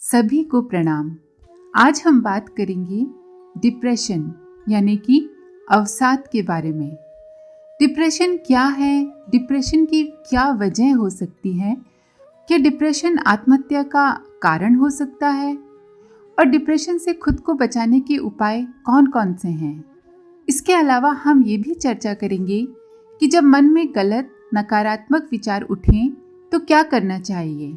सभी को प्रणाम। आज हम बात करेंगे डिप्रेशन यानी कि अवसाद के बारे में। डिप्रेशन क्या है? डिप्रेशन की क्या वजह हो सकती है? क्या डिप्रेशन आत्महत्या का कारण हो सकता है? और डिप्रेशन से खुद को बचाने के उपाय कौन कौन से हैं? इसके अलावा हम ये भी चर्चा करेंगे कि जब मन में गलत नकारात्मक विचार उठें तो क्या करना चाहिए।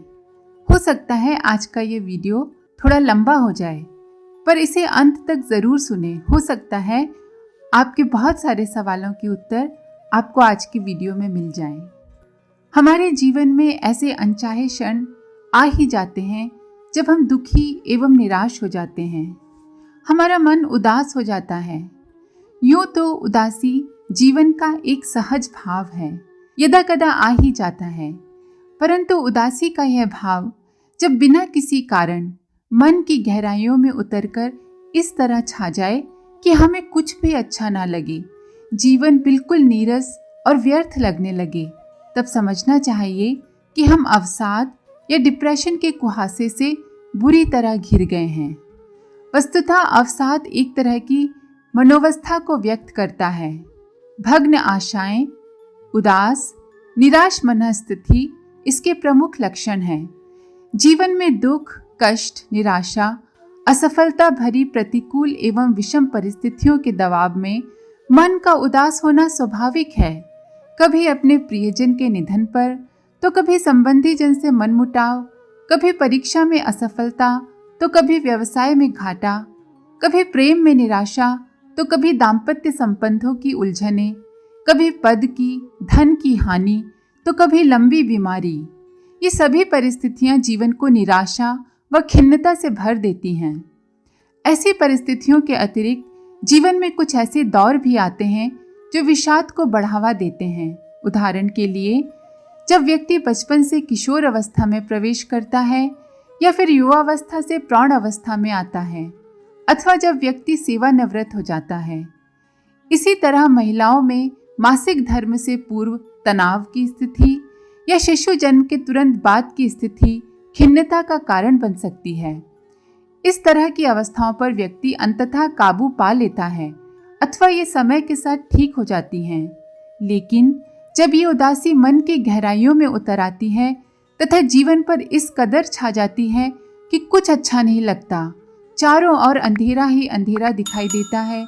हो सकता है आज का ये वीडियो थोड़ा लंबा हो जाए, पर इसे अंत तक ज़रूर सुने। हो सकता है आपके बहुत सारे सवालों के उत्तर आपको आज की वीडियो में मिल जाएं। हमारे जीवन में ऐसे अनचाहे क्षण आ ही जाते हैं जब हम दुखी एवं निराश हो जाते हैं। हमारा मन उदास हो जाता है। यूँ तो उदासी जीवन का एक सहज भाव है, यदा कदा आ ही जाता है, परंतु उदासी का यह भाव जब बिना किसी कारण मन की गहराइयों में उतरकर इस तरह छा जाए कि हमें कुछ भी अच्छा ना लगे, जीवन बिल्कुल नीरस और व्यर्थ लगने लगे, तब समझना चाहिए कि हम अवसाद या डिप्रेशन के कुहासे से बुरी तरह घिर गए हैं। वस्तुतः अवसाद एक तरह की मनोवस्था को व्यक्त करता है। भग्न आशाएं, उदास, निराश मनस्थिति इसके प्रमुख लक्षण हैं। जीवन में दुख, कष्ट, निराशा, असफलता भरी प्रतिकूल एवं विषम परिस्थितियों के दबाव में मन का उदास होना स्वाभाविक है। कभी अपने प्रियजन के निधन पर, तो कभी संबंधी जन से मनमुटाव, कभी परीक्षा में असफलता, तो कभी व्यवसाय में घाटा, कभी प्रेम में निराशा, तो कभी दाम्पत्य संबंधों की उलझने, कभी पद की, धन की हानि, तो कभी लंबी बीमारी। ये सभी परिस्थितियां जीवन को निराशा व खिन्नता से भर देती हैं। ऐसी परिस्थितियों के अतिरिक्त जीवन में कुछ ऐसे दौर भी आते हैं जो विषाद को बढ़ावा देते हैं। उदाहरण के लिए, जब व्यक्ति बचपन से किशोर अवस्था में प्रवेश करता है या फिर युवावस्था से प्रौढ़ अवस्था में आता है, अथवा जब व्यक्ति सेवानिवृत्त हो जाता है। इसी तरह महिलाओं में मासिक धर्म से पूर्व तनाव की स्थिति या शिशु जन्म के तुरंत बाद की स्थिति खिन्नता का कारण बन सकती है। इस तरह की अवस्थाओं पर व्यक्ति अंततः काबू पा लेता है अथवा ये समय के साथ ठीक हो जाती हैं। लेकिन जब ये उदासी मन की गहराइयों में उतर आती है तथा जीवन पर इस कदर छा जाती है कि कुछ अच्छा नहीं लगता, चारों ओर अंधेरा ही अंधेरा दिखाई देता है,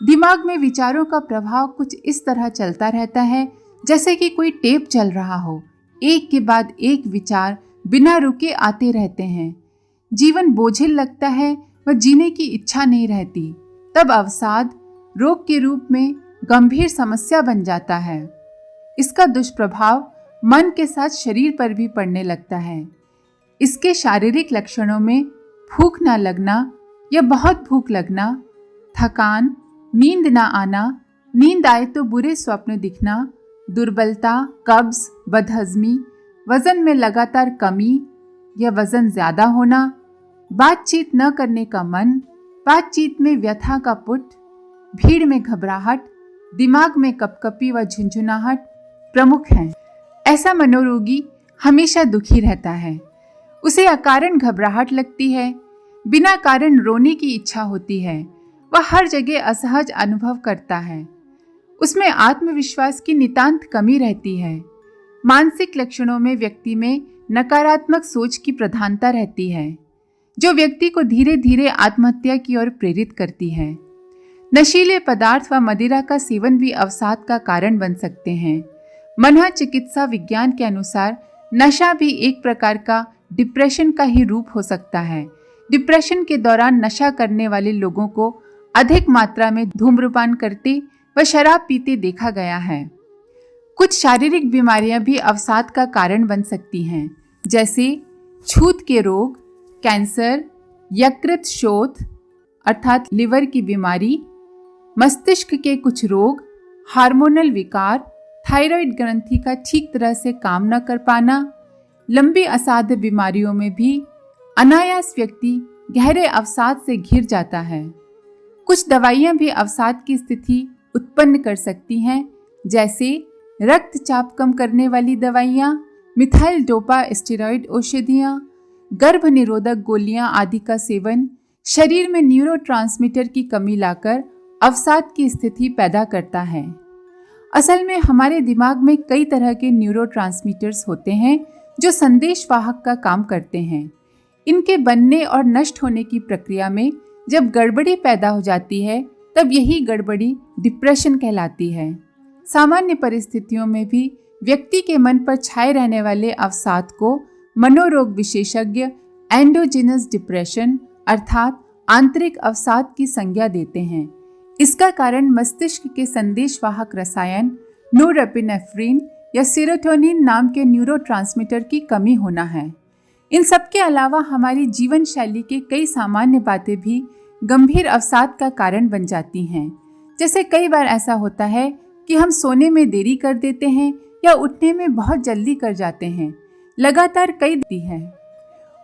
दिमाग में विचारों का प्रभाव कुछ इस तरह चलता रहता है जैसे कि कोई टेप चल रहा हो, एक के बाद एक विचार बिना रुके आते रहते हैं। जीवन बोझिल लगता है व जीने की इच्छा नहीं रहती। तब अवसाद रोग के रूप में गंभीर समस्या बन जाता है। इसका दुष्प्रभाव मन के साथ शरीर पर भी पड़ने लगता है। इसके शारीरिक लक्षणों में भूख ना लगना या बहुत भूख लगना, थकान, नींद ना आना, नींद आए तो बुरे स्वप्न दिखना, दुर्बलता, कब्ज, बदहजमी, वजन में लगातार कमी या वजन ज्यादा होना, बातचीत न करने का मन, बातचीत में व्यथा का पुट, भीड़ में घबराहट, दिमाग में कपकपी व झुंझुनाहट प्रमुख हैं। ऐसा मनोरोगी हमेशा दुखी रहता है। उसे अकारण घबराहट लगती है, बिना कारण रोने की इच्छा होती है, वह हर जगह असहज अनुभव करता है। उसमें आत्मविश्वास की नितांत कमी रहती है। मानसिक लक्षणों में व्यक्ति में नकारात्मक सोच की प्रधानता रहती है, जो व्यक्ति को धीरे धीरे आत्महत्या की ओर प्रेरित करती है। नशीले पदार्थ व मदिरा का सेवन भी अवसाद का कारण बन सकते हैं। मनोचिकित्सा विज्ञान के अनुसार नशा भी एक प्रकार का डिप्रेशन का ही रूप हो सकता है। डिप्रेशन के दौरान नशा करने वाले लोगों को अधिक मात्रा में धूम्रपान करते व शराब पीते देखा गया है। कुछ शारीरिक बीमारियां भी अवसाद का कारण बन सकती हैं, जैसे छूत के रोग, कैंसर, यकृत शोथ अर्थात लिवर की बीमारी, मस्तिष्क के कुछ रोग, हार्मोनल विकार, थायराइड ग्रंथि का ठीक तरह से काम न कर पाना। लंबी असाध्य बीमारियों में भी अनायास व्यक्ति गहरे अवसाद से घिर जाता है। कुछ दवाइयां भी अवसाद की स्थिति उत्पन्न कर सकती हैं, जैसे रक्तचाप कम करने वाली दवाइयाँ, मिथाइल डोपा स्टेरॉइड औषधियाँ, गर्भ निरोधक गोलियां आदि का सेवन शरीर में न्यूरोट्रांसमीटर की कमी लाकर अवसाद की स्थिति पैदा करता है। असल में हमारे दिमाग में कई तरह के न्यूरोट्रांसमीटर्स होते हैं जो संदेशवाहक का काम करते हैं। इनके बनने और नष्ट होने की प्रक्रिया में जब गड़बड़ी पैदा हो जाती है तब यही गड़बड़ी डिप्रेशन कहलाती है। सामान्य परिस्थितियों में भी व्यक्ति के मन पर छाए रहने वाले अवसाद को मनोरोग विशेषज्ञ एंडोजिनस डिप्रेशन अर्थात आंतरिक अवसाद की संज्ञा देते हैं। इसका कारण मस्तिष्क के संदेशवाहक रसायन नोरेपिनेफ्रिन या सेरोटोनिन नाम के न्यूरोट्रांसमीटर की कमी होना है। इन सब के अलावा हमारी जीवन शैली के कई सामान्य बातें भी गंभीर अवसाद का कारण बन जाती हैं। जैसे कई बार ऐसा होता है कि हम सोने में देरी कर देते हैं या उठने में बहुत जल्दी कर जाते हैं। लगातार कई दी है।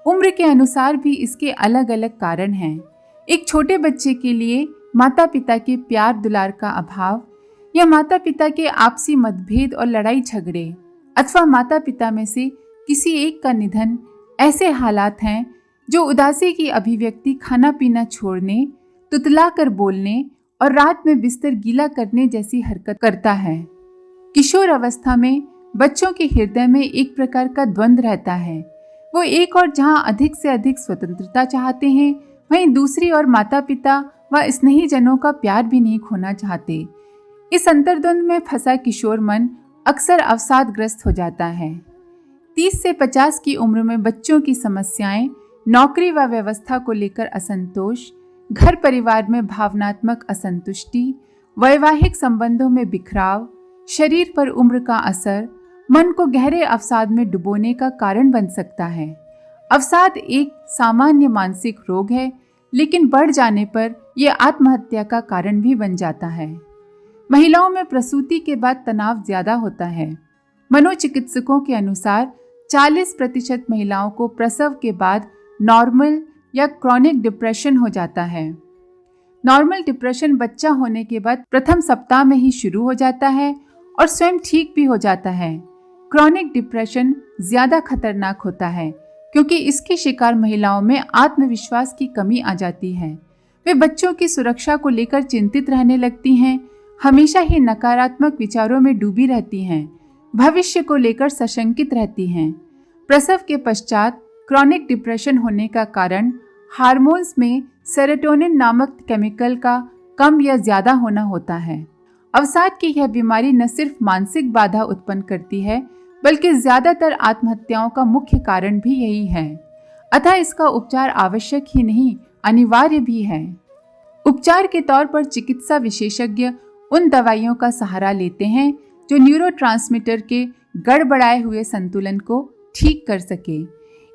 उम्र के अनुसार भी इसके अलग अलग कारण हैं। एक छोटे बच्चे के लिए माता पिता के प्यार दुलार का अभाव या माता पिता के आपसी मतभेद और लड़ाई झगड़े अथवा माता पिता में से किसी एक का निधन ऐसे हालात हैं जो उदासी की अभिव्यक्ति खाना पीना छोड़ने, तुतला कर बोलने और रात में बिस्तर गीला करने जैसी हरकत करता है। किशोर अवस्था में बच्चों के हृदय में एक प्रकार का द्वंद्व रहता है। वो एक और जहां अधिक से अधिक स्वतंत्रता चाहते हैं, वहीं दूसरी ओर माता पिता व स्नेहीजनों का प्यार भी नहीं खोना चाहते। इस अंतर्द्वंद में फंसा किशोर मन अक्सर अवसादग्रस्त हो जाता है। 30 से 50 की उम्र में बच्चों की समस्याएं, नौकरी व व्यवस्था को लेकर असंतोष, घर परिवार में भावनात्मक असंतुष्टि, वैवाहिक संबंधों में बिखराव, शरीर पर उम्र का असर मन को गहरे अवसाद में डुबोने का कारण बन सकता है। अवसाद एक सामान्य मानसिक रोग है, लेकिन बढ़ जाने पर यह आत्महत्या का कारण भी बन जाता है। महिलाओं में प्रसूति के बाद तनाव ज्यादा होता है। मनोचिकित्सकों के अनुसार 40% महिलाओं को प्रसव के बाद नॉर्मल या क्रॉनिक डिप्रेशन हो जाता है। नॉर्मल डिप्रेशन बच्चा होने के बाद प्रथम सप्ताह में ही शुरू हो जाता है और स्वयं ठीक भी हो जाता है। क्रॉनिक डिप्रेशन ज्यादा खतरनाक होता है क्योंकि इसकी शिकार महिलाओं में आत्मविश्वास की कमी आ जाती है। वे बच्चों की सुरक्षा को लेकर चिंतित रहने लगती हैं, हमेशा ही नकारात्मक विचारों में डूबी रहती हैं, भविष्य को लेकर सशंकित रहती हैं। प्रसव के पश्चात क्रॉनिक डिप्रेशन होने का कारण हार्मोन्स में सेरोटोनिन नामक केमिकल का कम या ज्यादा होना होता है। अवसाद की यह बीमारी न सिर्फ मानसिक बाधा उत्पन्न करती है, बल्कि ज्यादातर आत्महत्याओं का मुख्य कारण भी यही है। अतः इसका उपचार आवश्यक ही नहीं, अनिवार्य भी है। उपचार के तौर पर चिकित्सा विशेषज्ञ उन दवाइयों का सहारा लेते हैं जो न्यूरोट्रांसमीटर के गड़बड़ाए हुए संतुलन को ठीक कर सके।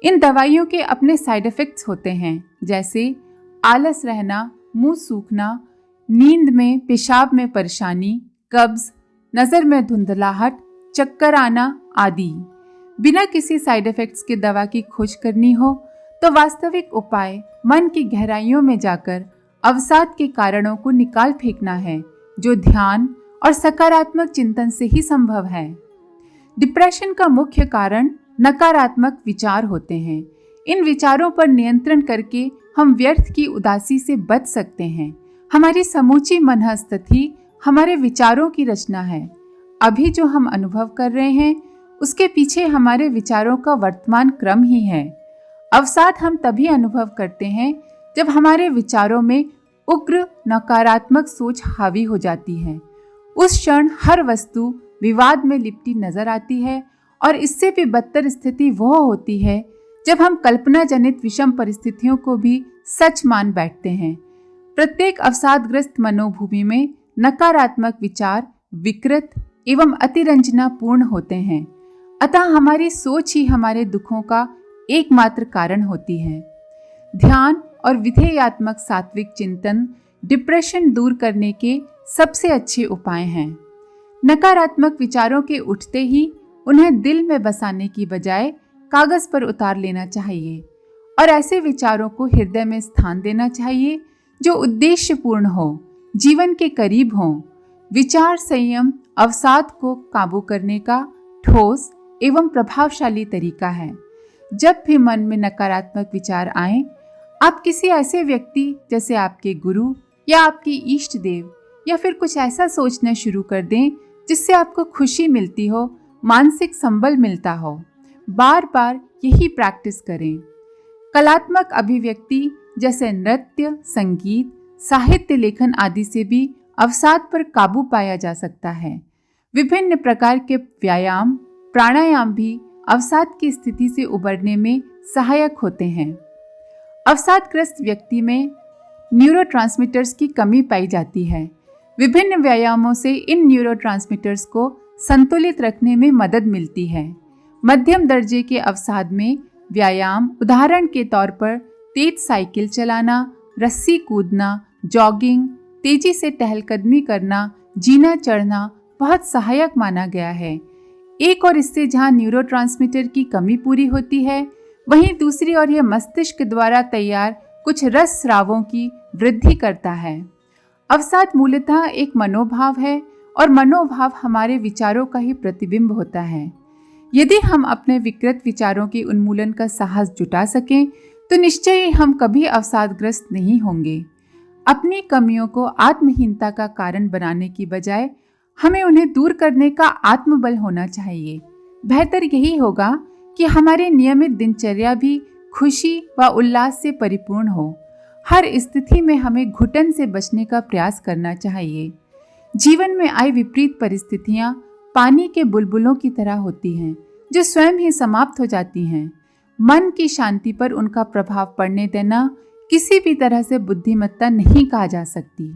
इन दवाइयों के अपने साइड इफेक्ट्स होते हैं, जैसे आलस रहना, मुंह सूखना, नींद में पेशाब में परेशानी, कब्ज, नजर में धुंधलाहट, चक्कर आना आदि। बिना किसी साइड इफेक्ट्स के दवा की खोज करनी हो तो वास्तविक उपाय मन की गहराइयों में जाकर अवसाद के कारणों को निकाल फेंकना है, जो ध्यान और सकारात्मक चिंतन से ही संभव है। डिप्रेशन का मुख्य कारण नकारात्मक विचार होते हैं। इन विचारों पर नियंत्रण करके हम व्यर्थ की उदासी से बच सकते हैं। हमारी समूची मनःस्थिति हमारे विचारों की रचना है। अभी जो हम अनुभव कर रहे हैं उसके पीछे हमारे विचारों का वर्तमान क्रम ही है। अवसाद हम तभी अनुभव करते हैं जब हमारे विचारों में उग्र नकारात्मक सोच हावी हो जाती है। उस क्षण हर वस्तु विवाद में लिपटी नजर आती है और इससे भी बदतर स्थिति वह होती है जब हम कल्पना जनित विषम परिस्थितियों को भी सच मान बैठते हैं। प्रत्येक अवसादग्रस्त मनोभूमि में नकारात्मक विचार विकृत एवं अतिरंजनापूर्ण होते हैं। अतः हमारी सोच ही हमारे दुखों का एकमात्र कारण होती है। ध्यान और विधेयात्मक सात्विक चिंतन डिप्रेशन दूर करने के सबसे अच्छे उपाय हैं। नकारात्मक विचारों के उठते ही उन्हें दिल में बसाने की बजाय कागज पर उतार लेना चाहिए और ऐसे विचारों को हृदय में स्थान देना चाहिए जो उद्देश्यपूर्ण हो, जीवन के करीब हो। विचार संयम अवसाद को काबू करने का ठोस एवं प्रभावशाली तरीका है। जब भी मन में नकारात्मक विचार आए, आप किसी ऐसे व्यक्ति जैसे आपके गुरु या आपके इष्ट देव या फिर कुछ ऐसा सोचना शुरू कर दें जिससे आपको खुशी मिलती हो, मानसिक संबल मिलता हो। बार बार यही प्रैक्टिस करें। कलात्मक अभिव्यक्ति जैसे नृत्य, संगीत, साहित्य लेखन आदि से भी अवसाद पर काबू पाया जा सकता है। विभिन्न प्रकार के व्यायाम, प्राणायाम भी अवसाद की स्थिति से उबरने में सहायक होते हैं। अवसादग्रस्त व्यक्ति में न्यूरोट्रांसमीटर्स की कमी पाई जाती है। विभिन्न व्यायामों से इन न्यूरोट्रांसमीटर्स को संतुलित रखने में मदद मिलती है। मध्यम दर्जे के अवसाद में व्यायाम उदाहरण के तौर पर तेज साइकिल चलाना, रस्सी कूदना, जॉगिंग, तेजी से टहलकदमी करना, जीना चढ़ना बहुत सहायक माना गया है। एक और इससे जहाँ न्यूरोट्रांसमीटर की कमी पूरी होती है, वहीं दूसरी ओर यह मस्तिष्क द्वारा तैयार कुछ रस स्रावों की वृद्धि करता है। अवसाद मूलतः एक मनोभाव है और मनोभाव हमारे विचारों का ही प्रतिबिंब होता है। यदि हम अपने विकृत विचारों के उन्मूलन का साहस जुटा सकें तो निश्चय ही हम कभी अवसादग्रस्त नहीं होंगे। अपनी कमियों को आत्महीनता का कारण बनाने की बजाय हमें उन्हें दूर करने का आत्मबल होना चाहिए। बेहतर यही होगा कि हमारे नियमित दिनचर्या भी खुशी व उल्लास से परिपूर्ण हो। हर स्थिति में हमें घुटन से बचने का प्रयास करना चाहिए। जीवन में आई विपरीत परिस्थितियां पानी के बुलबुलों की तरह होती हैं, जो स्वयं ही समाप्त हो जाती हैं। मन की शांति पर उनका प्रभाव पड़ने देना किसी भी तरह से बुद्धिमत्ता नहीं कहा जा सकती।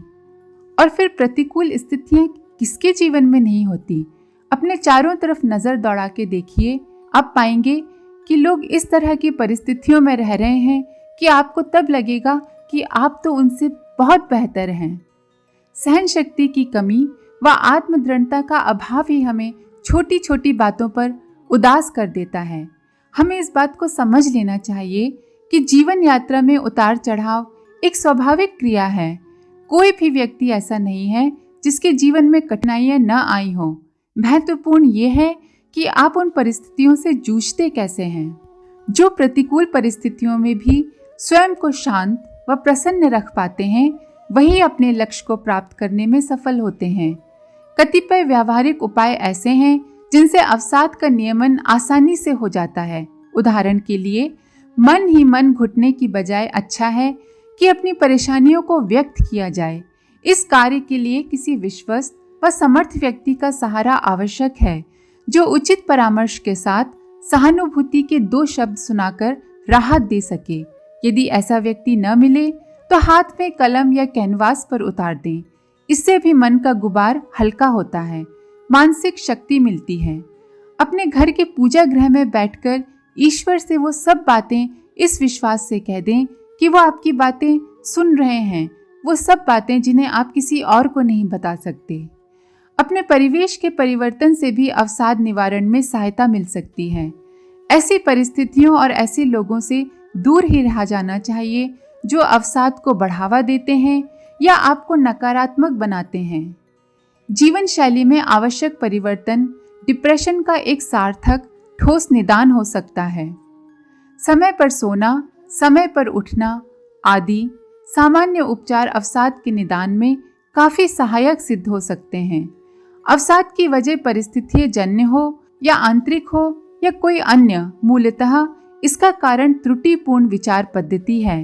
और फिर प्रतिकूल स्थितियां किसके जीवन में नहीं होती? अपने चारों तरफ नजर दौड़ा के देखिए, आप पाएंगे कि लोग इस तरह की परिस्थितियों में रह रहे हैं कि आपको तब लगेगा कि आप तो उनसे बहुत बेहतर हैं। सहन शक्ति की कमी व आत्मदृढ़ता का अभाव ही हमें छोटी छोटी बातों पर उदास कर देता है। हमें इस बात को समझ लेना चाहिए कि जीवन यात्रा में उतार चढ़ाव एक स्वाभाविक क्रिया है। कोई भी व्यक्ति ऐसा नहीं है जिसके जीवन में कठिनाइयां न आई हों। महत्वपूर्ण ये है कि आप उन परिस्थितियों से जूझते कैसे हैं। जो प्रतिकूल परिस्थितियों में भी स्वयं को शांत व प्रसन्न रख पाते हैं, वही अपने लक्ष्य को प्राप्त करने में सफल होते हैं। कतिपय व्यावहारिक उपाय ऐसे हैं जिनसे अवसाद का नियमन आसानी से हो जाता है। उदाहरण के लिए, मन ही मन घुटने की बजाय अच्छा है कि अपनी परेशानियों को व्यक्त किया जाए। इस कार्य के लिए किसी विश्वस्त व समर्थ व्यक्ति का सहारा आवश्यक है, जो उचित परामर्श के साथ सहानुभूति के 2 शब्द सुनाकर राहत दे सके। यदि ऐसा व्यक्ति न मिले तो हाथ में कलम या कैनवास पर उतार दें। इससे भी मन का गुबार हल्का होता है, मानसिक शक्ति मिलती है। अपने घर के पूजा गृह में बैठकर ईश्वर से वो सब बातें इस विश्वास से कह दें कि वो आपकी बातें सुन रहे हैं, वो सब बातें जिन्हें आप किसी और को नहीं बता सकते। अपने परिवेश के परिवर्तन से भी अवसाद निवारण में सहायता मिल सकती है। ऐसी परिस्थितियों और ऐसे लोगों से दूर ही रहा जाना चाहिए जो अवसाद को बढ़ावा देते हैं या आपको नकारात्मक बनाते हैं। जीवन शैली में आवश्यक परिवर्तन डिप्रेशन का एक सार्थक ठोस निदान हो सकता है। समय पर सोना, समय पर उठना आदि सामान्य उपचार अवसाद के निदान में काफी सहायक सिद्ध हो सकते हैं। अवसाद की वजह परिस्थितियां जन्य हो या आंतरिक हो या कोई अन्य, मूलतः इसका कारण त्रुटिपूर्ण विचार पद्धति है।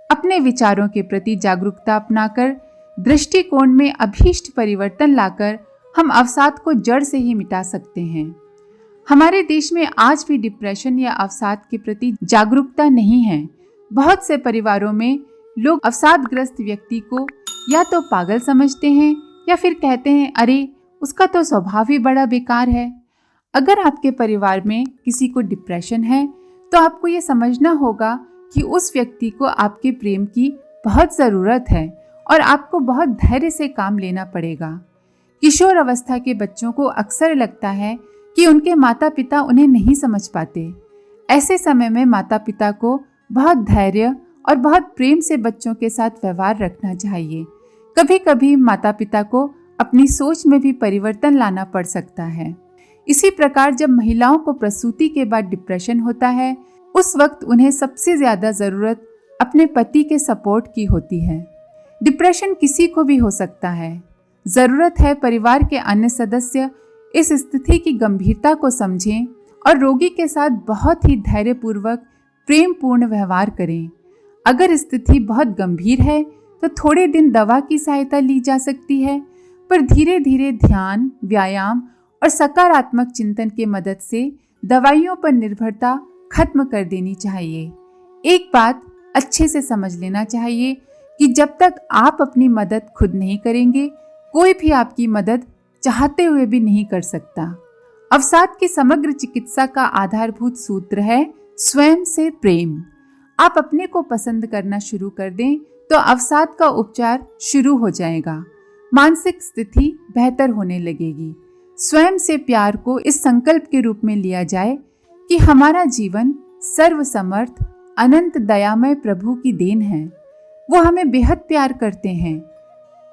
अपने विचारों के प्रति जागरूकता अपनाकर दृष्टिकोण में अभीष्ट परिवर्तन लाकर हम अवसाद को जड़ से ही मिटा सकते हैं। हमारे देश में आज भी डिप्रेशन या अवसाद के प्रति जागरूकता नहीं है। बहुत से परिवारों में लोग अवसादग्रस्त व्यक्ति को या तो पागल समझते हैं या फिर कहते हैं, अरे उसका तो स्वभाव ही बड़ा बेकार है। अगर आपके परिवार में किसी को डिप्रेशन है तो आपको ये समझना होगा कि उस व्यक्ति को आपके प्रेम की बहुत ज़रूरत है और आपको बहुत धैर्य से काम लेना पड़ेगा। किशोर अवस्था के बच्चों को अक्सर लगता है कि उनके माता पिता उन्हें नहीं समझ पाते। ऐसे समय में माता पिता को बहुत धैर्य और बहुत प्रेम से बच्चों के साथ व्यवहार रखना चाहिए। कभी कभी माता पिता को अपनी सोच में भी परिवर्तन लाना पड़ सकता है। इसी प्रकार जब महिलाओं को प्रसूति के बाद डिप्रेशन होता है उस वक्त उन्हें सबसे ज्यादा जरूरत अपने पति के सपोर्ट की होती है। डिप्रेशन किसी को भी हो सकता है। जरूरत है परिवार के अन्य सदस्य इस स्थिति की गंभीरता को समझें और रोगी के साथ बहुत ही धैर्यपूर्वक प्रेम पूर्ण व्यवहार करें। अगर स्थिति बहुत गंभीर है तो थोड़े दिन दवा की सहायता ली जा सकती है, पर धीरे धीरे ध्यान, व्यायाम और सकारात्मक चिंतन की मदद से दवाइयों पर निर्भरता खत्म कर देनी चाहिए। एक बात अच्छे से समझ लेना चाहिए कि जब तक आप अपनी मदद खुद नहीं करेंगे, कोई भी आपकी मदद चाहते हुए भी नहीं कर सकता। अवसाद की समग्र चिकित्सा का आधारभूत सूत्र है स्वयं से प्रेम। आप अपने को पसंद करना शुरू कर दें तो अवसाद का उपचार शुरू हो जाएगा। मानसिक स्थिति बेहतर होने लगेगी। स्वयं से प्यार को इस संकल्प के रूप में लिया जाए कि हमारा जीवन सर्वसमर्थ अनंत दयामय प्रभु की देन है। वो हमें बेहद प्यार करते हैं।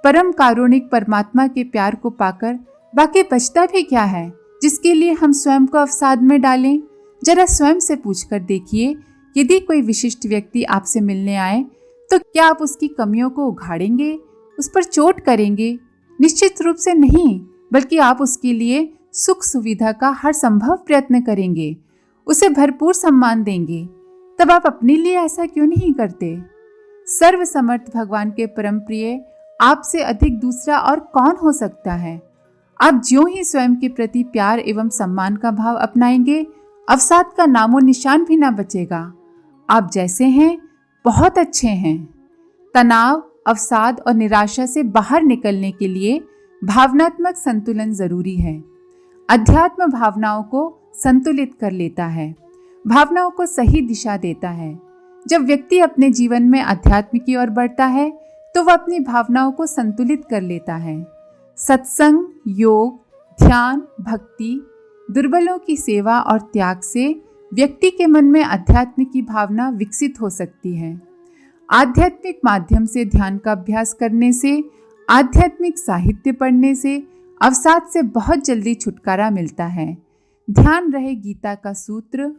परम कारुणिक परमात्मा के प्यार को पाकर बाकी बचता भी क्या है जिसके लिए हम स्वयं को अवसाद में डालें। जरा स्वयं से पूछकर देखिए, यदि कोई विशिष्ट व्यक्ति आपसे मिलने आए तो क्या आप उसकी कमियों को उघाड़ेंगे, उस पर चोट करेंगे? निश्चित रूप से नहीं, बल्कि आप उसके लिए सुख सुविधा का हर संभव प्रयत्न करेंगे, उसे भरपूर सम्मान देंगे। तब आप अपने लिए ऐसा क्यों नहीं करते? सर्वसमर्थ भगवान के परम प्रिय आपसे अधिक दूसरा और कौन हो सकता है? आप ज्यों ही स्वयं के प्रति प्यार एवं सम्मान का भाव अपनाएंगे, अवसाद का नामो निशान भी ना बचेगा। आप जैसे हैं बहुत अच्छे हैं। तनाव, अवसाद और निराशा से बाहर निकलने के लिए भावनात्मक संतुलन जरूरी है। अध्यात्म भावनाओं को संतुलित कर लेता है, भावनाओं को सही दिशा देता है। जब व्यक्ति अपने जीवन में अध्यात्म की ओर बढ़ता है तो वह अपनी भावनाओं को संतुलित कर लेता है। सत्संग, योग, ध्यान, भक्ति, दुर्बलों की सेवा और त्याग से व्यक्ति के मन में अध्यात्म की भावना विकसित हो सकती है। आध्यात्मिक माध्यम से ध्यान का अभ्यास करने से, आध्यात्मिक साहित्य पढ़ने से अवसाद से बहुत जल्दी छुटकारा मिलता है। ध्यान रहे गीता का सूत्र,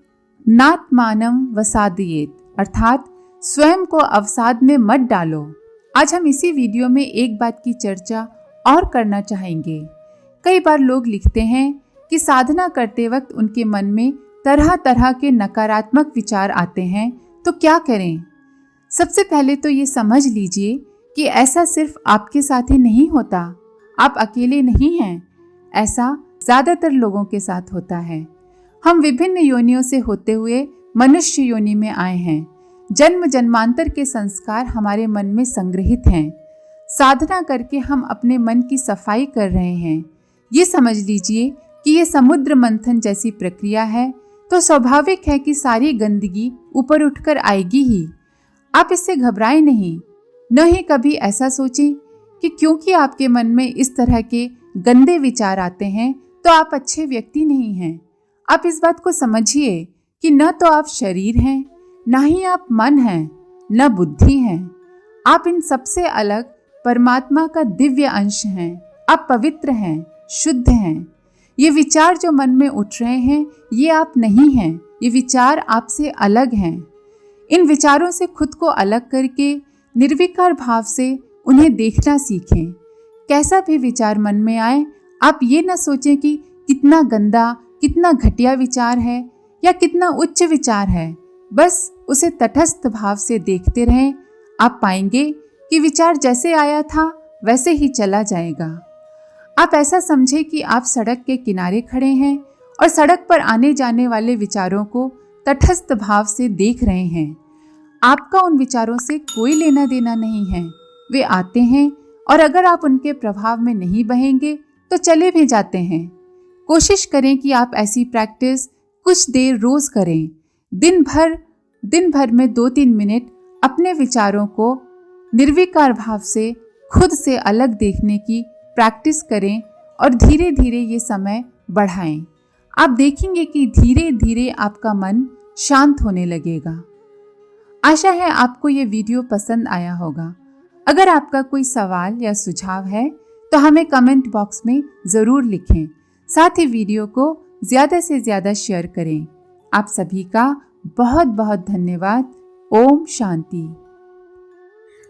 नात्मानं वसादयेत, अर्थात स्वयं को अवसाद में मत डालो। आज हम इसी वीडियो में एक बात की चर्चा और करना चाहेंगे। कई बार लोग लिखते हैं कि साधना करते वक्त उनके मन में तरह तरह के नकारात्मक विचार आते हैं, तो क्या करें? सबसे पहले तो ये समझ लीजिए कि ऐसा सिर्फ आपके साथ ही नहीं होता। आप अकेले नहीं हैं। ऐसा ज्यादातर लोगों के साथ होता है। हम विभिन्न योनियों से होते हुए मनुष्य योनि में आए हैं। जन्म जन्मांतर के संस्कार हमारे मन में संग्रहित हैं। साधना करके हम अपने मन की सफाई कर रहे हैं। ये समझ लीजिए कि ये समुद्र मंथन जैसी प्रक्रिया है, तो स्वाभाविक है कि सारी गंदगी ऊपर उठकर आएगी ही। आप इससे घबराएं नहीं, न ही कभी ऐसा सोचें कि क्योंकि आपके मन में इस तरह के गंदे विचार आते हैं तो आप अच्छे व्यक्ति नहीं हैं। आप इस बात को समझिए कि न तो आप शरीर हैं, न ही आप मन हैं, न बुद्धि हैं। आप इन सबसे अलग परमात्मा का दिव्य अंश हैं। आप पवित्र हैं, शुद्ध हैं। ये विचार जो मन में उठ रहे हैं, ये आप नहीं हैं। ये विचार आपसे अलग हैं। इन विचारों से खुद को अलग करके निर्विकार भाव से उन्हें देखना सीखें। कैसा भी विचार मन में आए, आप ये न सोचें कि कितना गंदा, कितना घटिया विचार है या कितना उच्च विचार है। बस उसे तटस्थ भाव से देखते रहें। आप पाएंगे कि विचार जैसे आया था वैसे ही चला जाएगा। आप ऐसा समझें कि आप सड़क के किनारे खड़े हैं और सड़क पर आने जाने वाले विचारों को तटस्थ भाव से देख रहे हैं। आपका उन विचारों से कोई लेना देना नहीं है। वे आते हैं और अगर आप उनके प्रभाव में नहीं बहेंगे तो चले भी जाते हैं। कोशिश करें कि आप ऐसी प्रैक्टिस कुछ देर रोज करें। दिन भर में 2-3 मिनट अपने विचारों को निर्विकार भाव से खुद से अलग देखने की प्रैक्टिस करें और धीरे धीरे ये समय बढ़ाएं। आप देखेंगे कि धीरे धीरे आपका मन शांत होने लगेगा। आशा है आपको ये वीडियो पसंद आया होगा। अगर आपका कोई सवाल या सुझाव है तो हमें कमेंट बॉक्स में ज़रूर लिखें। साथ ही वीडियो को ज़्यादा से ज़्यादा शेयर करें। आप सभी का बहुत बहुत धन्यवाद। ओम शांति।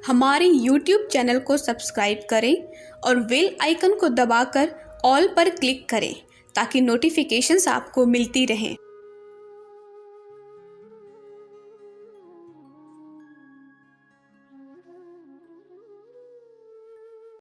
हमारे YouTube चैनल को सब्सक्राइब करें और बेल आइकन को दबाकर ऑल पर क्लिक करें ताकि नोटिफिकेशंस आपको मिलती रहें।